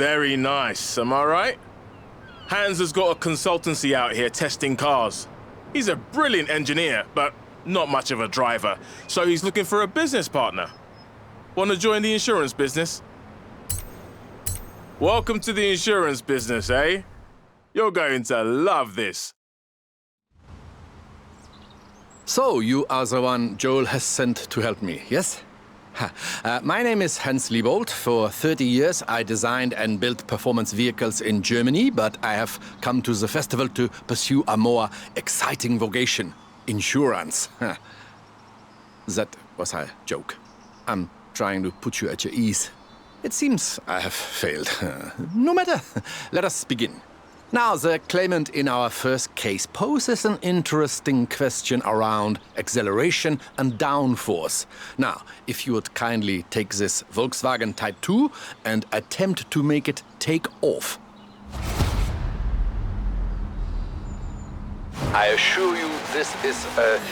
Very nice, am I right? Hans has got a consultancy out here testing cars. He's a brilliant engineer, but not much of a driver, so he's looking for a business partner. Want to join the insurance business? Welcome to the insurance business, eh? You're going to love this. So, you are the one Joel has sent to help me, yes? My name is Hans Liebold. For 30 years, I designed and built performance vehicles in Germany, but I have come to the festival to pursue a more exciting vocation, insurance. That was a joke. I'm trying to put you at your ease. It seems I have failed. No matter, let us begin. Now, the claimant in our first case poses an interesting question around acceleration and downforce. Now, if you would kindly take this Volkswagen Type 2 and attempt to make it take off. I assure you this is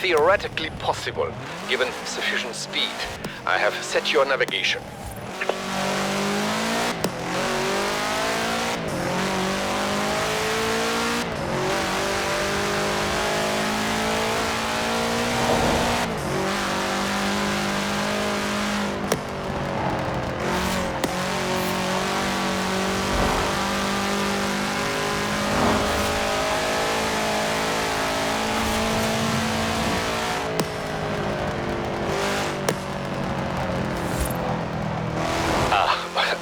theoretically possible, given sufficient speed. I have set your navigation.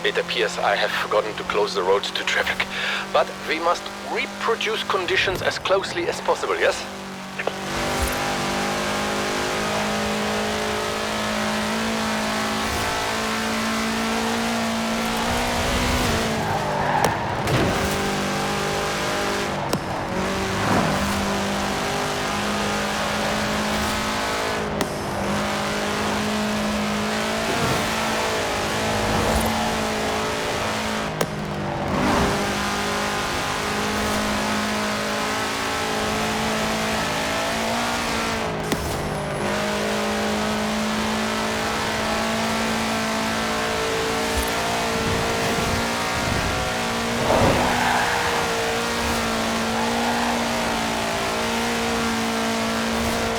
It appears I have forgotten to close the roads to traffic. But we must reproduce conditions as closely as possible, yes?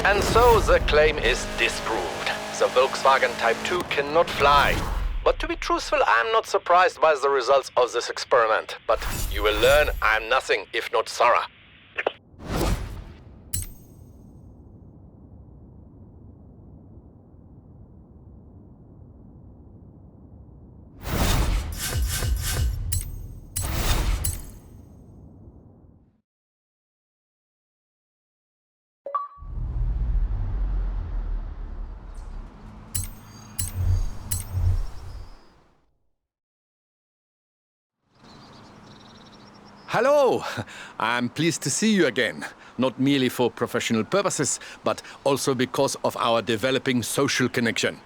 And so the claim is disproved. The Volkswagen Type 2 cannot fly. But to be truthful, I'm not surprised by the results of this experiment. But you will learn I'm nothing if not thorough. Hello! I'm pleased to see you again. Not merely for professional purposes, but also because of our developing social connection.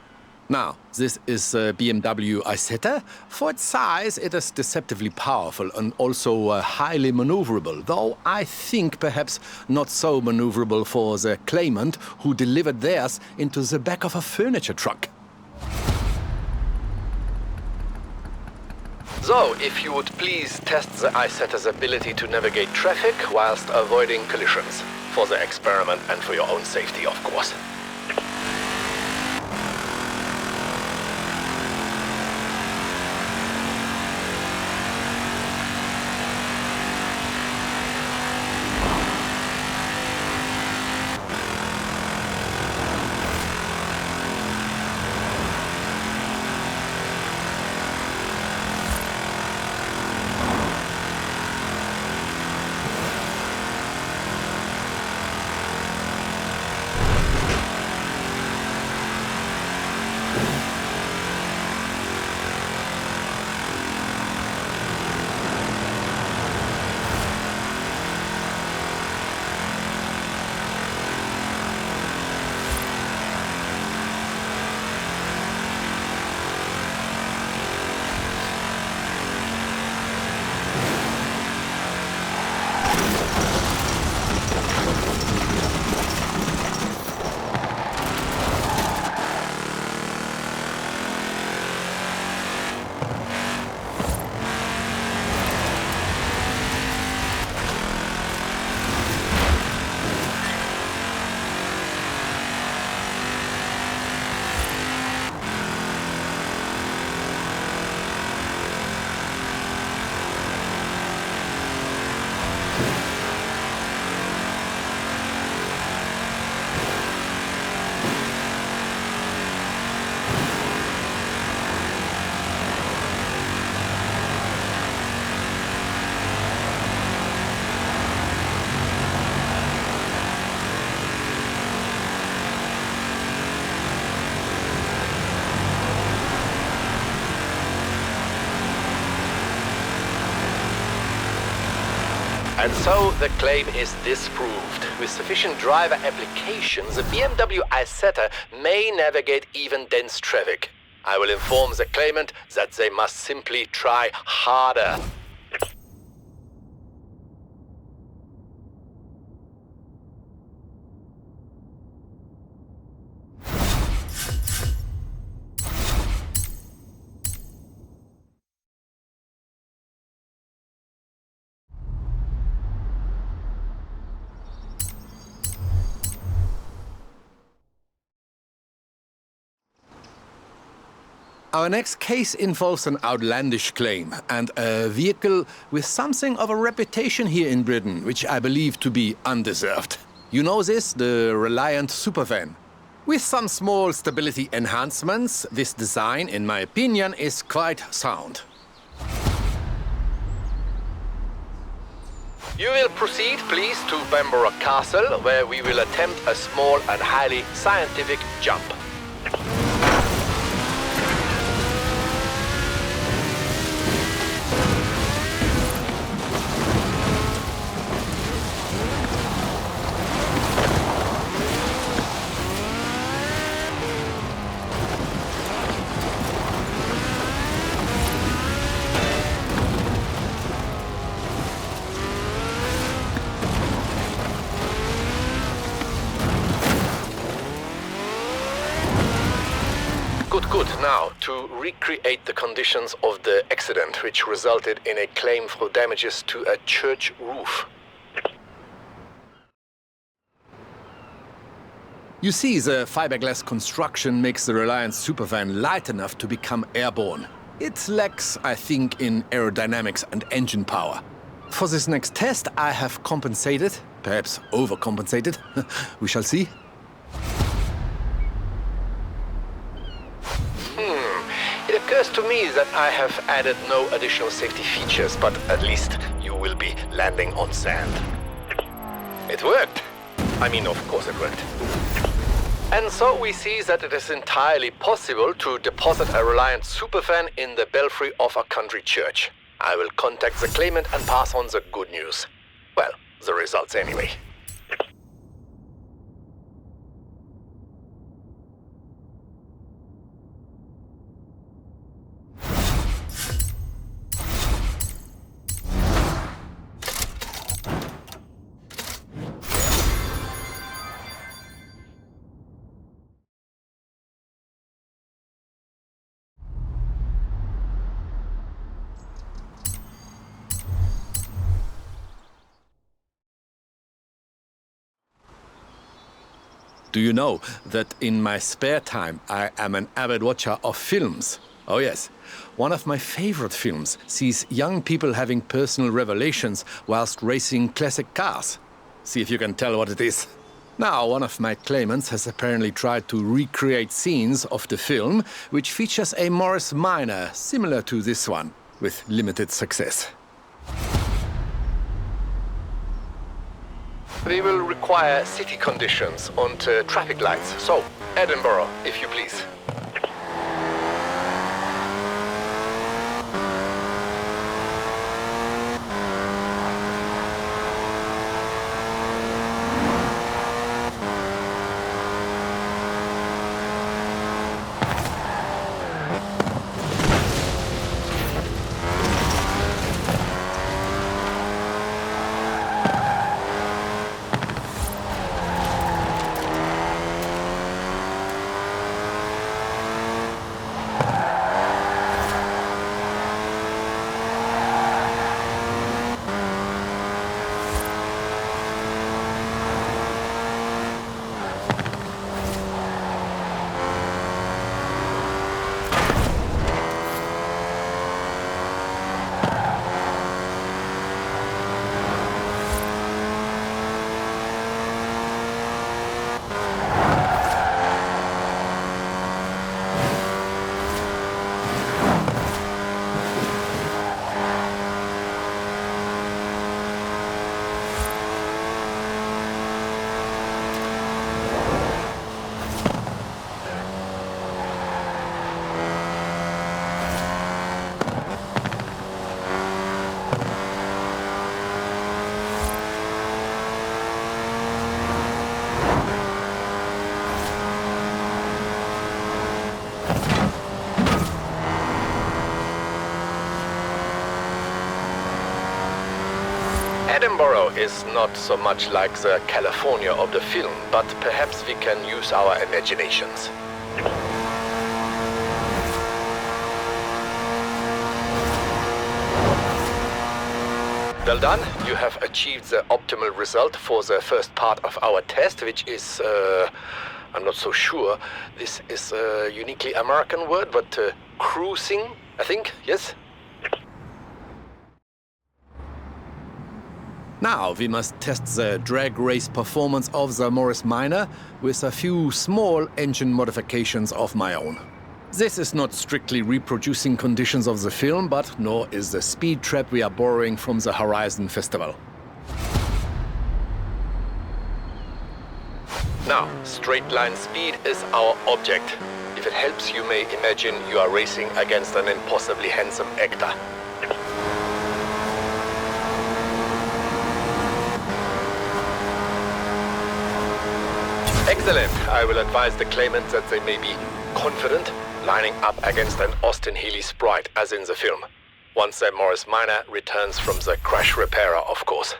Now, this is a BMW Isetta. For its size, it is deceptively powerful and also highly maneuverable, though I think perhaps not so maneuverable for the claimant who delivered theirs into the back of a furniture truck. So, if you would please test the Isetta's ability to navigate traffic whilst avoiding collisions. For the experiment and for your own safety, of course. And so the claim is disproved. With sufficient driver applications, the BMW Isetta may navigate even dense traffic. I will inform the claimant that they must simply try harder. Our next case involves an outlandish claim and a vehicle with something of a reputation here in Britain, which I believe to be undeserved. You know this, the Reliant Supervan. With some small stability enhancements, this design, in my opinion, is quite sound. You will proceed, please, to Bamborough Castle, where we will attempt a small and highly scientific jump. Good. Now, to recreate the conditions of the accident, which resulted in a claim for damages to a church roof. You see, the fiberglass construction makes the Reliant Supervan light enough to become airborne. It lacks, I think, in aerodynamics and engine power. For this next test, I have compensated, perhaps overcompensated. We shall see. It occurs to me that I have added no additional safety features, but at least you will be landing on sand. It worked. I mean, of course it worked. And so we see that it is entirely possible to deposit a Reliant Supervan in the belfry of a country church. I will contact the claimant and pass on the good news. Well, the results anyway. Do you know that in my spare time I am an avid watcher of films? Oh yes. One of my favorite films sees young people having personal revelations whilst racing classic cars. See if you can tell what it is. Now, one of my claimants has apparently tried to recreate scenes of the film, which features a Morris Minor similar to this one, with limited success. We will require city conditions and traffic lights. So, Edinburgh, if you please. Edinburgh is not so much like the California of the film, but perhaps we can use our imaginations. Well done. You have achieved the optimal result for the first part of our test, which is, I'm not so sure. This is a uniquely American word, but cruising, I think, yes? Now we must test the drag race performance of the Morris Minor with a few small engine modifications of my own. This is not strictly reproducing conditions of the film, but nor is the speed trap we are borrowing from the Horizon Festival. Now, straight line speed is our object. If it helps, you may imagine you are racing against an impossibly handsome actor. Excellent. I will advise the claimant that they may be confident lining up against an Austin Healey sprite, as in the film. Once the Morris Minor returns from the crash repairer, of course.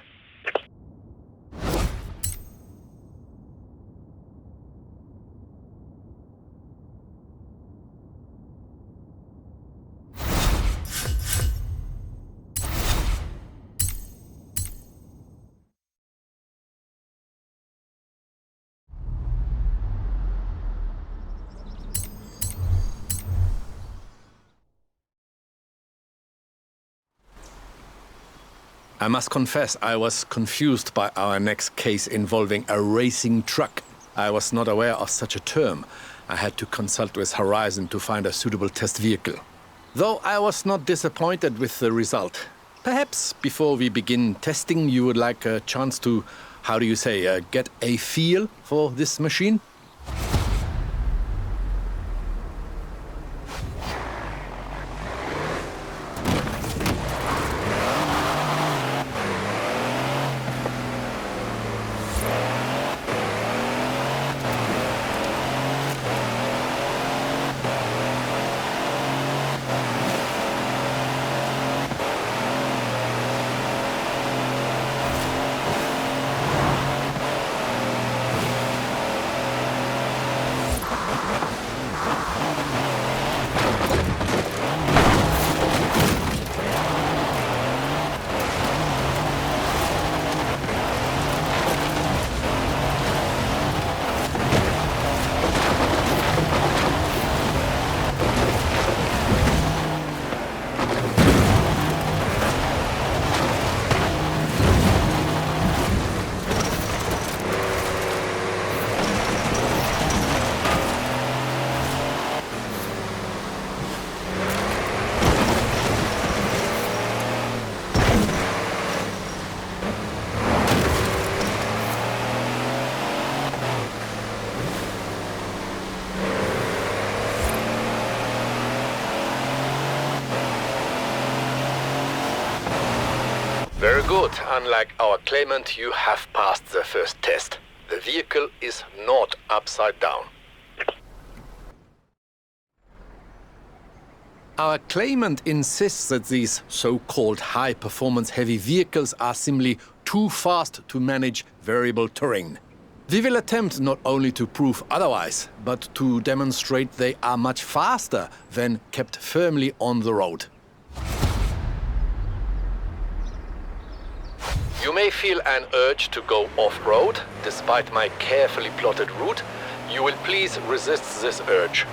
I must confess, I was confused by our next case involving a racing truck. I was not aware of such a term. I had to consult with Horizon to find a suitable test vehicle. Though I was not disappointed with the result. Perhaps before we begin testing, you would like a chance to, how do you say, get a feel for this machine? Very good. Unlike our claimant, you have passed the first test. The vehicle is not upside down. Our claimant insists that these so-called high-performance heavy vehicles are simply too fast to manage variable terrain. We will attempt not only to prove otherwise, but to demonstrate they are much faster when kept firmly on the road. You may feel an urge to go off-road, despite my carefully plotted route. You will please resist this urge.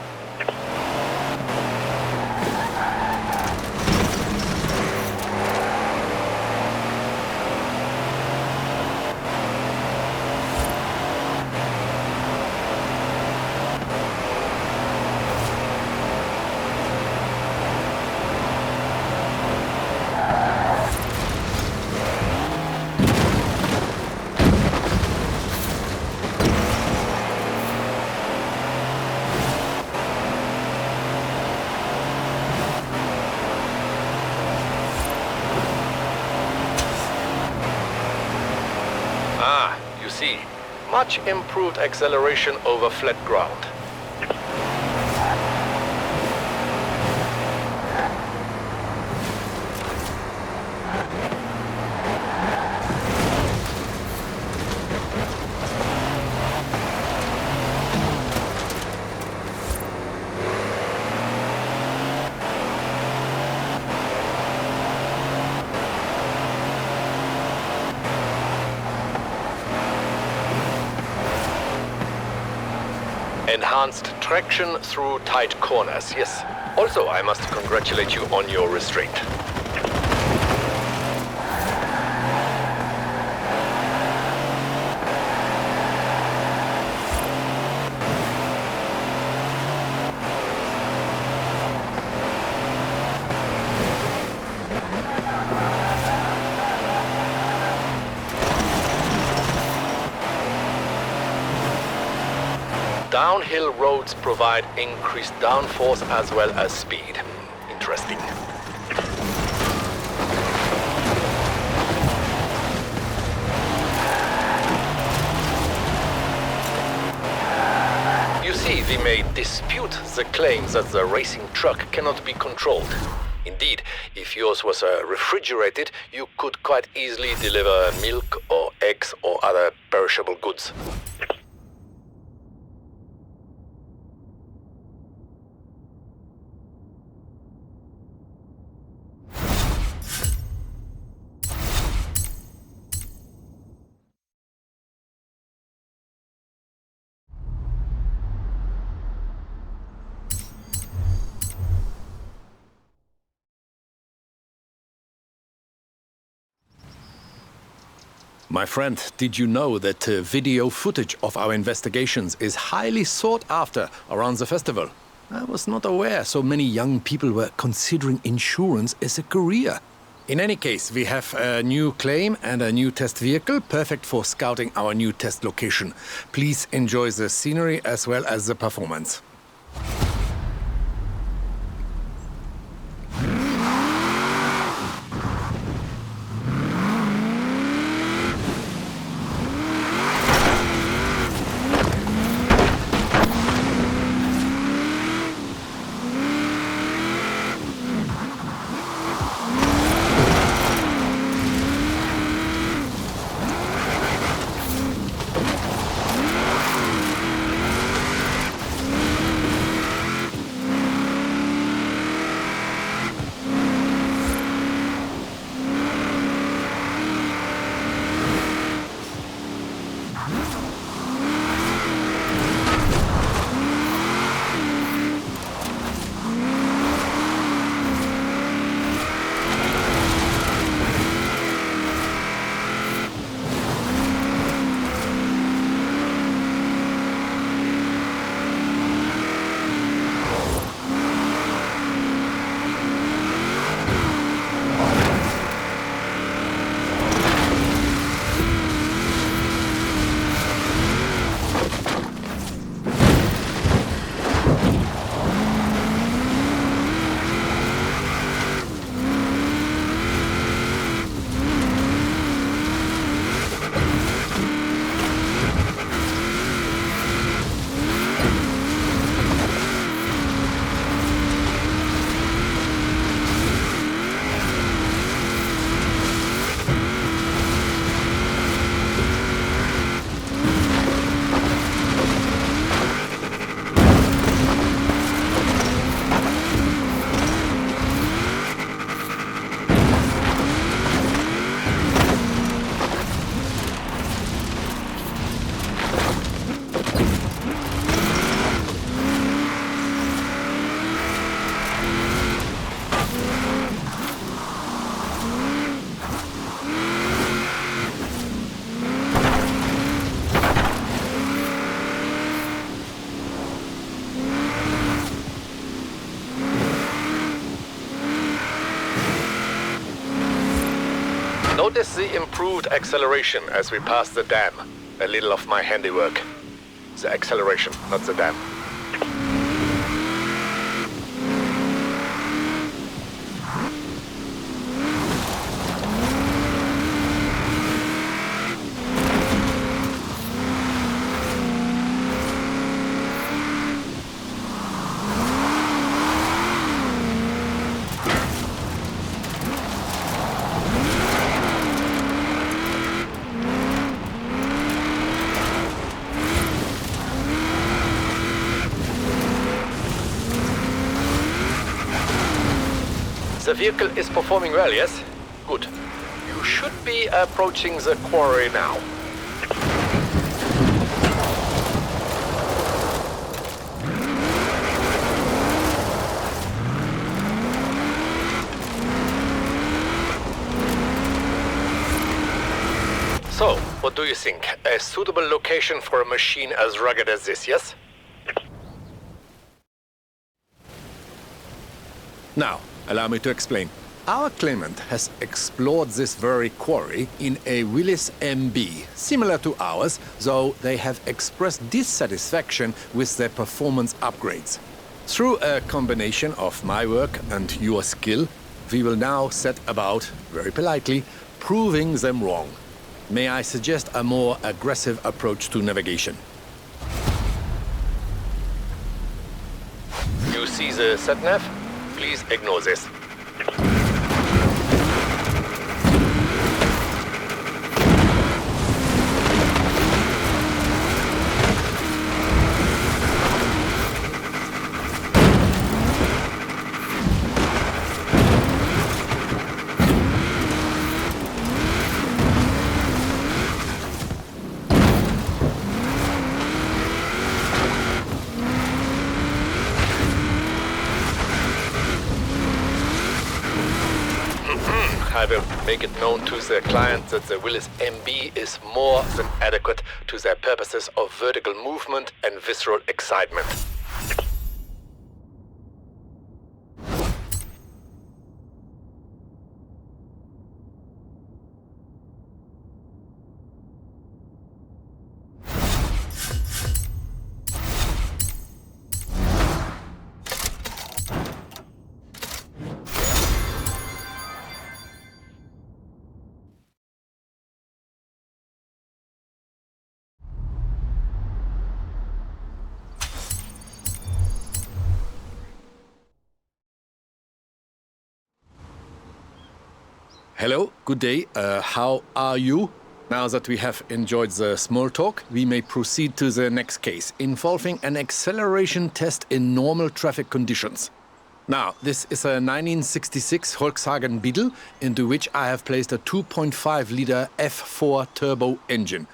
Much improved acceleration over flat ground. Enhanced traction through tight corners, yes. Also, I must congratulate you on your restraint. Downhill roads provide increased downforce as well as speed. Interesting. You see, we may dispute the claims that the racing truck cannot be controlled. Indeed, if yours was refrigerated, you could quite easily deliver milk or eggs or other perishable goods. My friend, did you know that video footage of our investigations is highly sought after around the festival? I was not aware so many young people were considering insurance as a career. In any case, we have a new claim and a new test vehicle, perfect for scouting our new test location. Please enjoy the scenery as well as the performance. Notice the improved acceleration as we pass the dam. A little of my handiwork. The acceleration, not the dam. The vehicle is performing well, yes? Good. You should be approaching the quarry now. So, what do you think? A suitable location for a machine as rugged as this, yes? Now, allow me to explain. Our claimant has explored this very quarry in a Willys MB, similar to ours, though they have expressed dissatisfaction with their performance upgrades. Through a combination of my work and your skill, we will now set about, very politely, proving them wrong. May I suggest a more aggressive approach to navigation? You see the sat-nav? Please ignore this. I will make it known to the client that the Willys MB is more than adequate to their purposes of vertical movement and visceral excitement. Hello, good day. How are you? Now that we have enjoyed the small talk, we may proceed to the next case, involving an acceleration test in normal traffic conditions. Now, this is a 1966 Volkswagen Beetle, into which I have placed a 2.5-liter F4 turbo engine.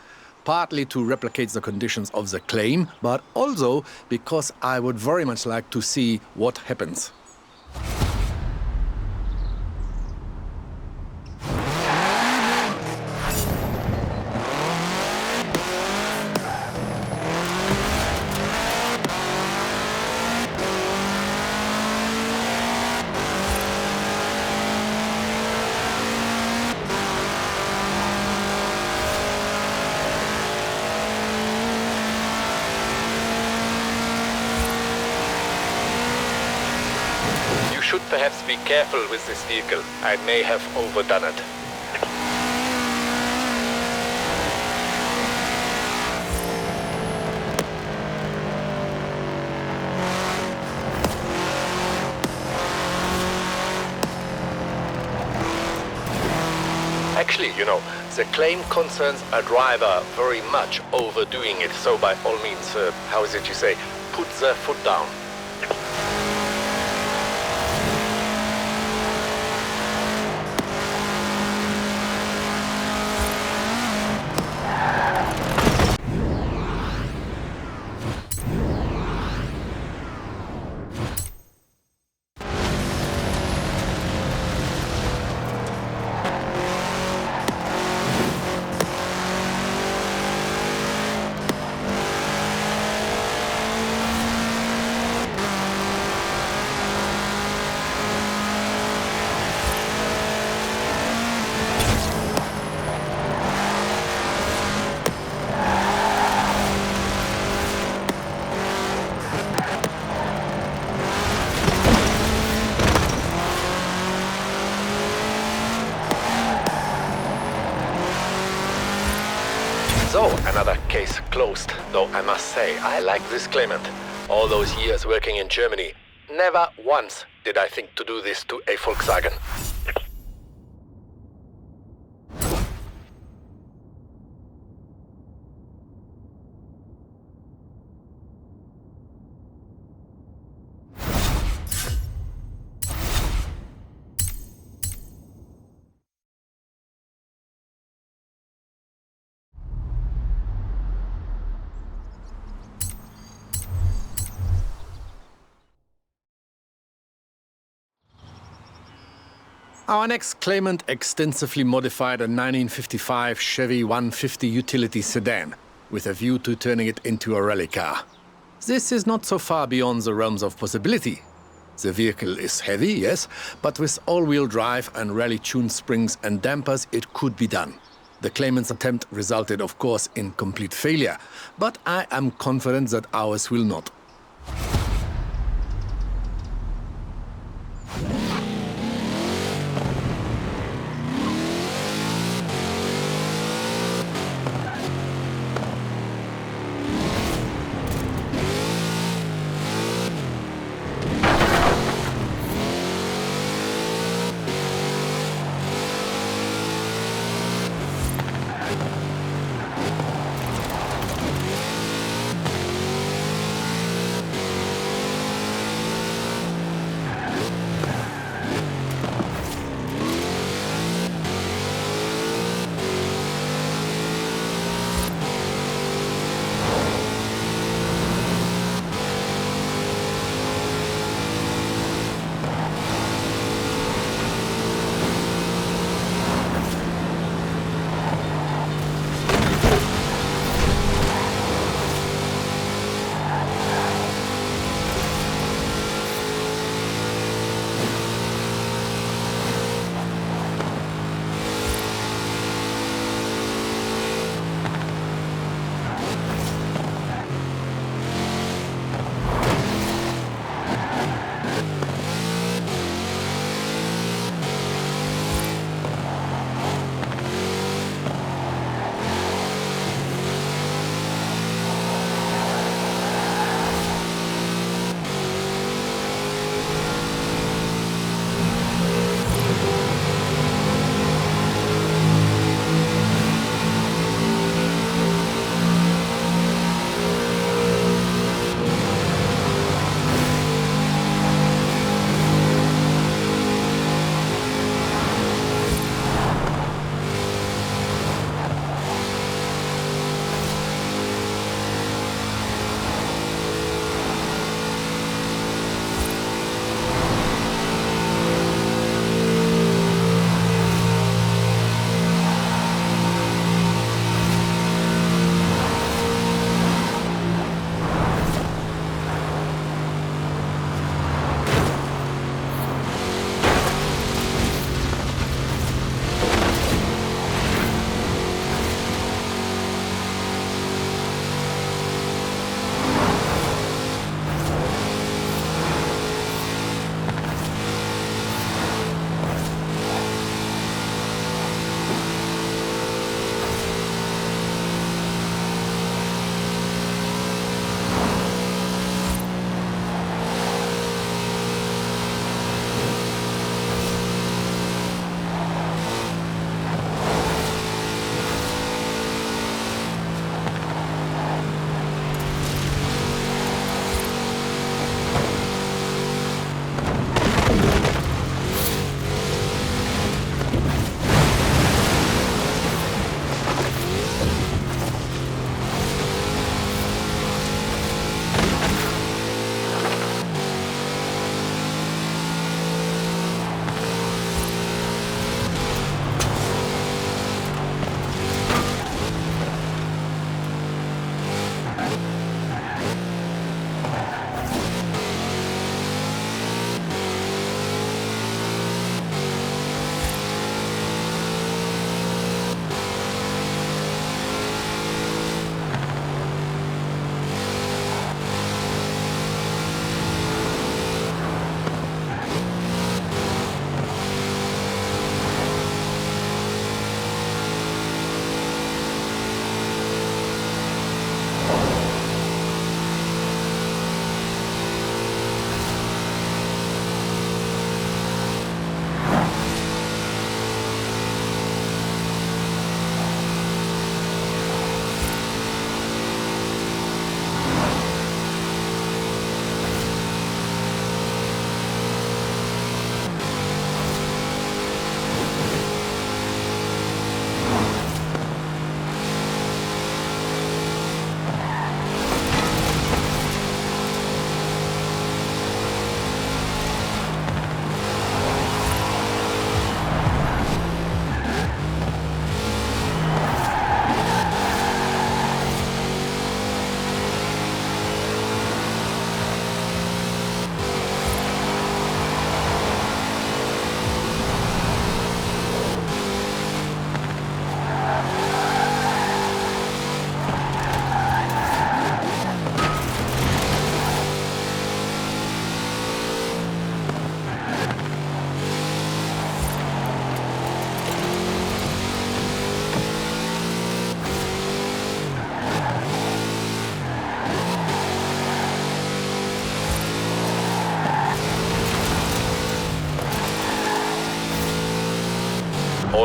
Partly to replicate the conditions of the claim, but also because I would very much like to see what happens. You should perhaps be careful with this vehicle. I may have overdone it. Actually, the claim concerns a driver very much overdoing it. So by all means, how is it you say, put the foot down. So, another case closed. Though I must say, I like this claimant. All those years working in Germany, never once did I think to do this to a Volkswagen. Our next claimant extensively modified a 1955 Chevy 150 utility sedan, with a view to turning it into a rally car. This is not so far beyond the realms of possibility. The vehicle is heavy, yes, but with all-wheel drive and rally-tuned springs and dampers, it could be done. The claimant's attempt resulted, of course, in complete failure, but I am confident that ours will not.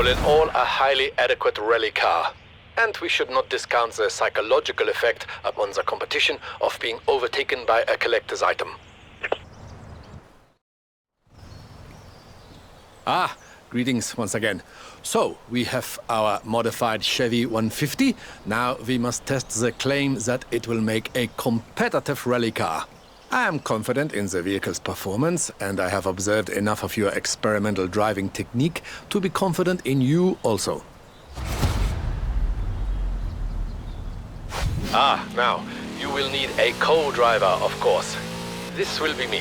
All in all, a highly adequate rally car. And we should not discount the psychological effect upon the competition of being overtaken by a collector's item. Ah, greetings once again. So, we have our modified Chevy 150. Now we must test the claim that it will make a competitive rally car. I am confident in the vehicle's performance, and I have observed enough of your experimental driving technique to be confident in you also. Ah, now, you will need a co-driver, of course. This will be me.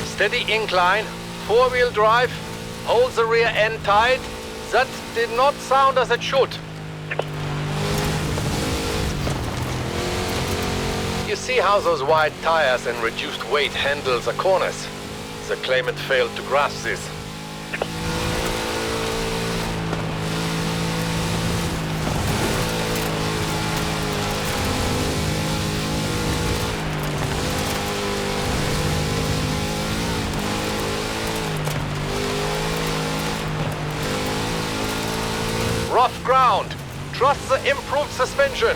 Steady incline, four-wheel drive, hold the rear end tight. That did not sound as it should. You see how those wide tires and reduced weight handle the corners? The claimant failed to grasp this. Rough ground. Trust the improved suspension.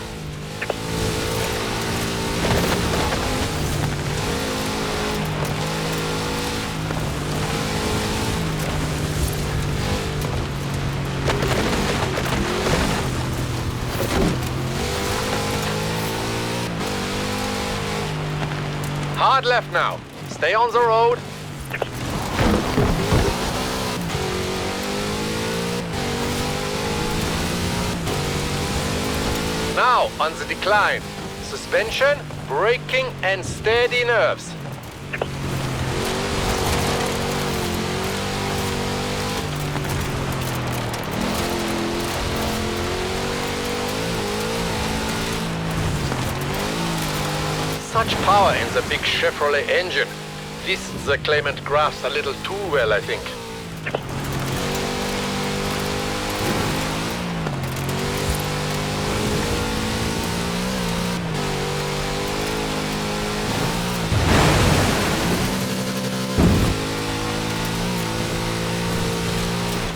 Hard left now. Stay on the road. Now, on the decline. Suspension, braking, and steady nerves. Such power in the big Chevrolet engine. This the claimant grasps a little too well, I think.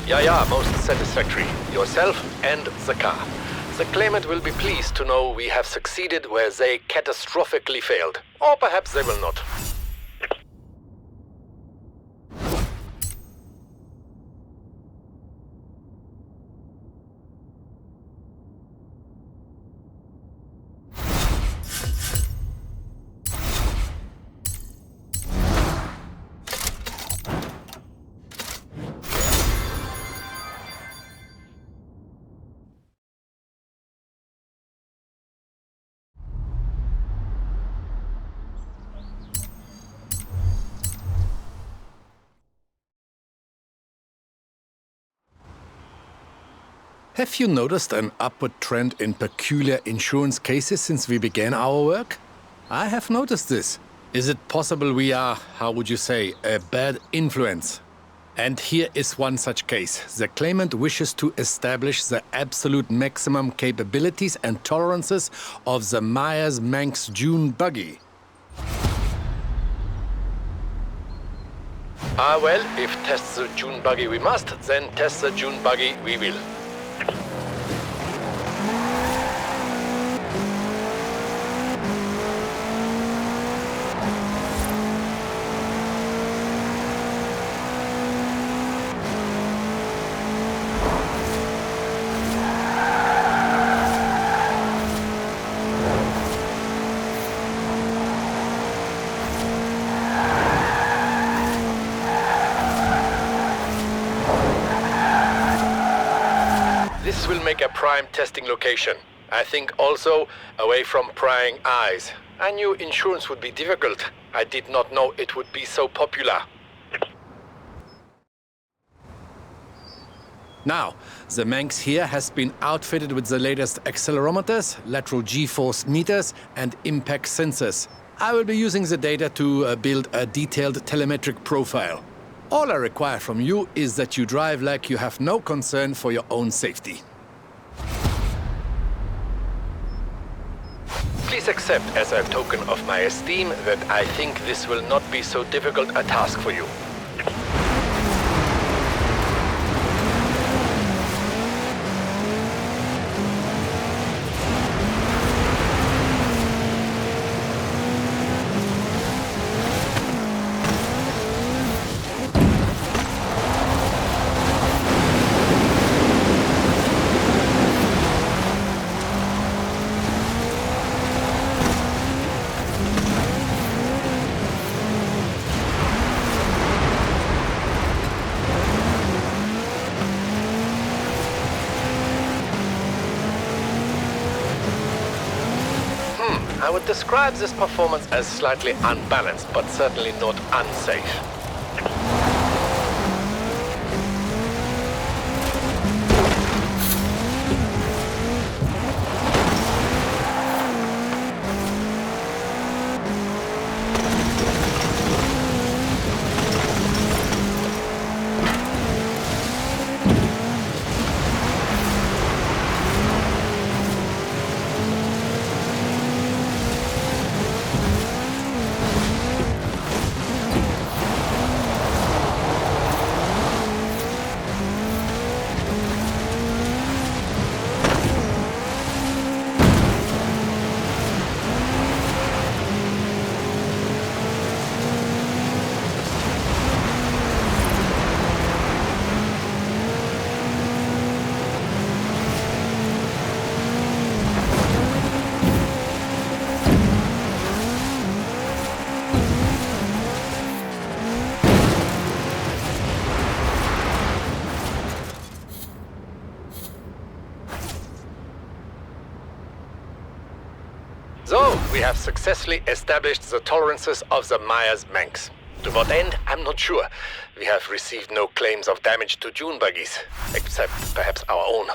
Yeah, most satisfactory. Yourself and the car. The claimant will be pleased to know we have succeeded where they catastrophically failed. Or perhaps they will not. Have you noticed an upward trend in peculiar insurance cases since we began our work? I have noticed this. Is it possible we are, how would you say, a bad influence? And here is one such case. The claimant wishes to establish the absolute maximum capabilities and tolerances of the Myers-Manx Dune buggy. Well, if test the Dune buggy we must, then test the Dune buggy we will. This will make a prime testing location. I think also away from prying eyes. I knew insurance would be difficult. I did not know it would be so popular. Now, the Manx here has been outfitted with the latest accelerometers, lateral G-force meters, and impact sensors. I will be using the data to build a detailed telemetric profile. All I require from you is that you drive like you have no concern for your own safety. Please accept as a token of my esteem that I think this will not be so difficult a task for you. I would describe this performance as slightly unbalanced, but certainly not unsafe. So, we have successfully established the tolerances of the Myers-Manx. To what end, I'm not sure. We have received no claims of damage to dune buggies, except perhaps our own.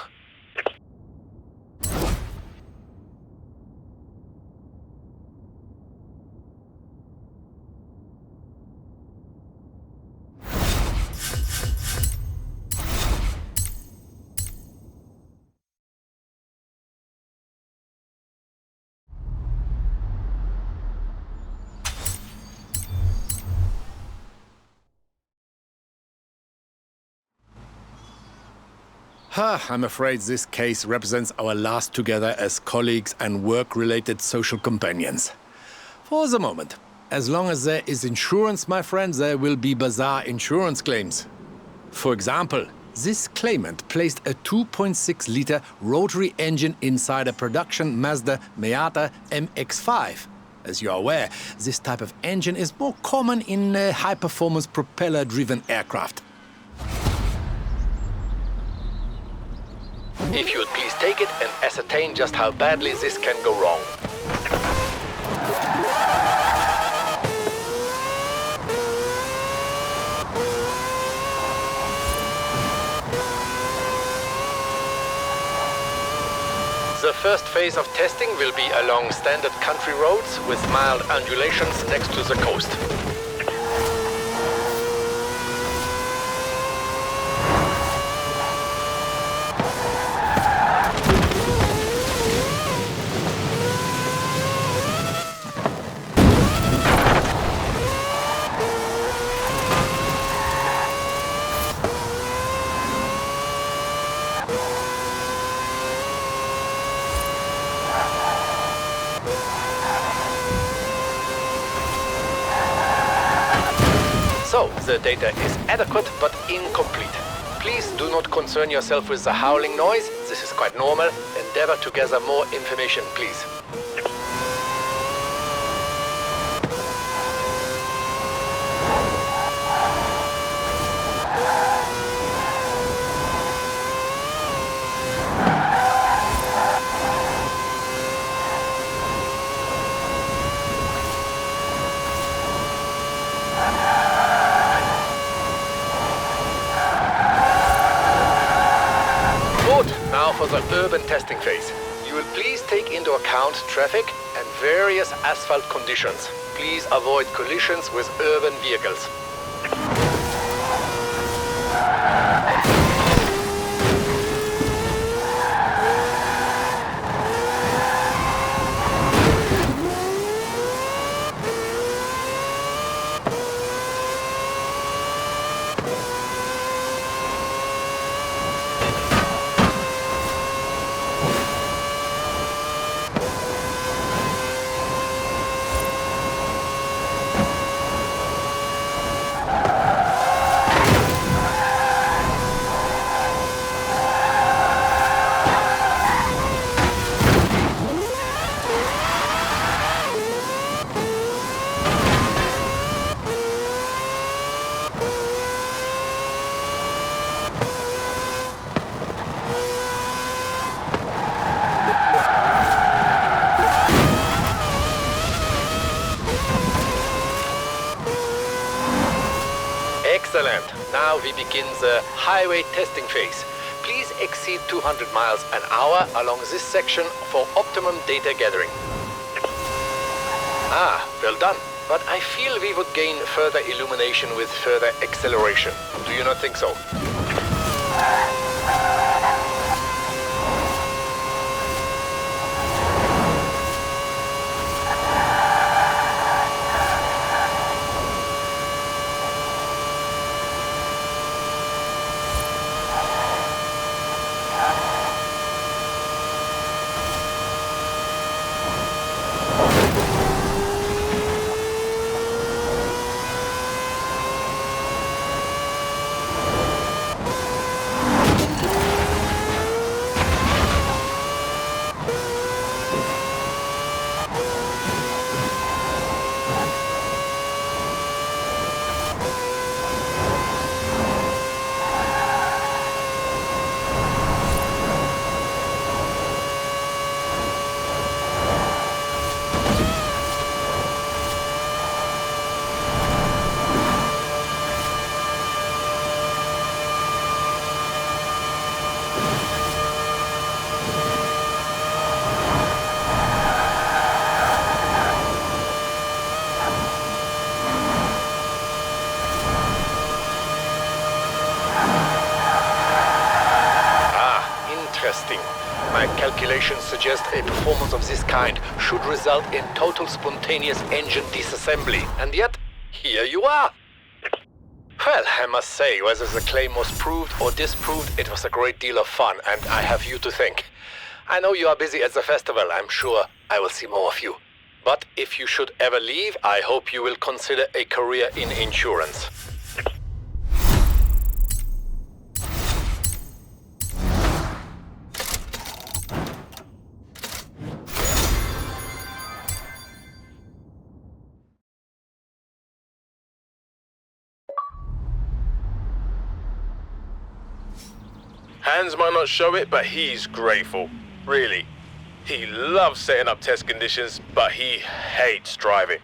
I'm afraid this case represents our last together as colleagues and work-related social companions. For the moment. As long as there is insurance, my friends, there will be bizarre insurance claims. For example, this claimant placed a 2.6-liter rotary engine inside a production Mazda Miata MX-5. As you are aware, this type of engine is more common in high-performance propeller-driven aircraft. If you would please take it and ascertain just how badly this can go wrong. The first phase of testing will be along standard country roads with mild undulations next to the coast. So, the data is adequate but incomplete. Please do not concern yourself with the howling noise. This is quite normal. Endeavor to gather more information, please. Now for the urban testing phase. You will please take into account traffic and various asphalt conditions. Please avoid collisions with urban vehicles. Excellent. Now we begin the highway testing phase. Please exceed 200 miles an hour along this section for optimum data gathering. Ah, well done. But I feel we would gain further illumination with further acceleration. Do you not think so? Interesting. My calculations suggest a performance of this kind should result in total spontaneous engine disassembly. And yet, here you are. Well, I must say, whether the claim was proved or disproved, it was a great deal of fun, and I have you to thank. I know you are busy at the festival. I'm sure I will see more of you. But if you should ever leave, I hope you will consider a career in insurance. Hans might not show it, but he's grateful. Really. He loves setting up test conditions, but he hates driving.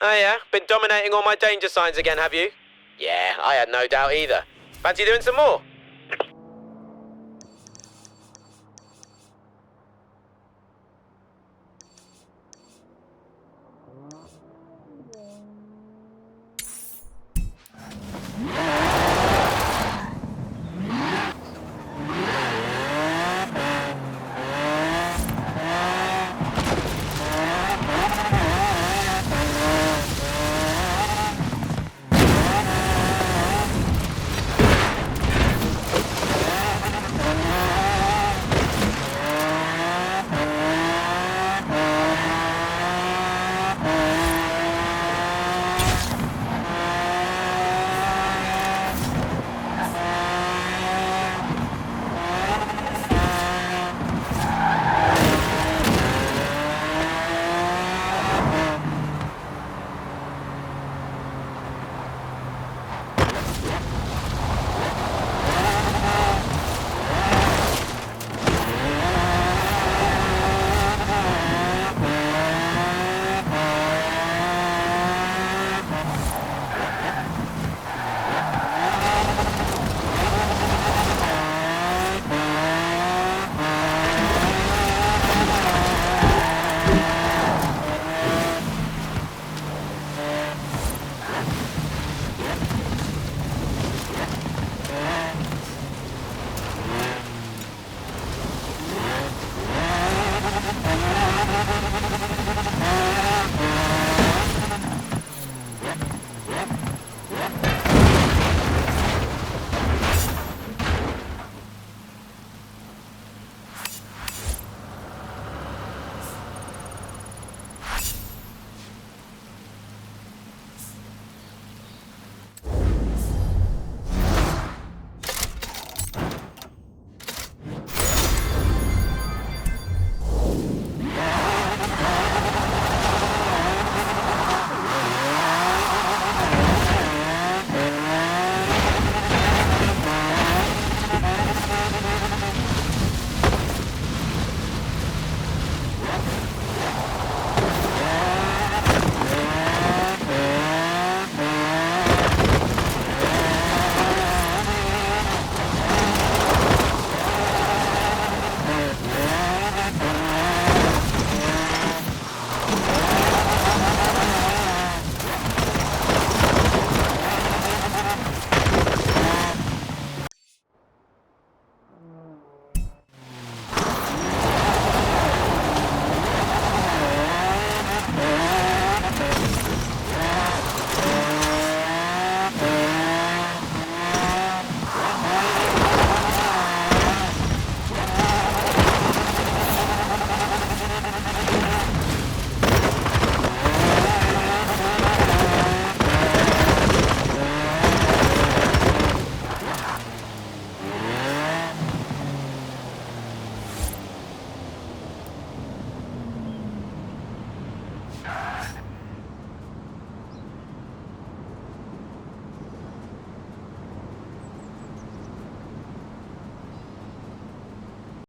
Oh yeah? Been dominating all my danger signs again, have you? Yeah, I had no doubt either. Fancy doing some more?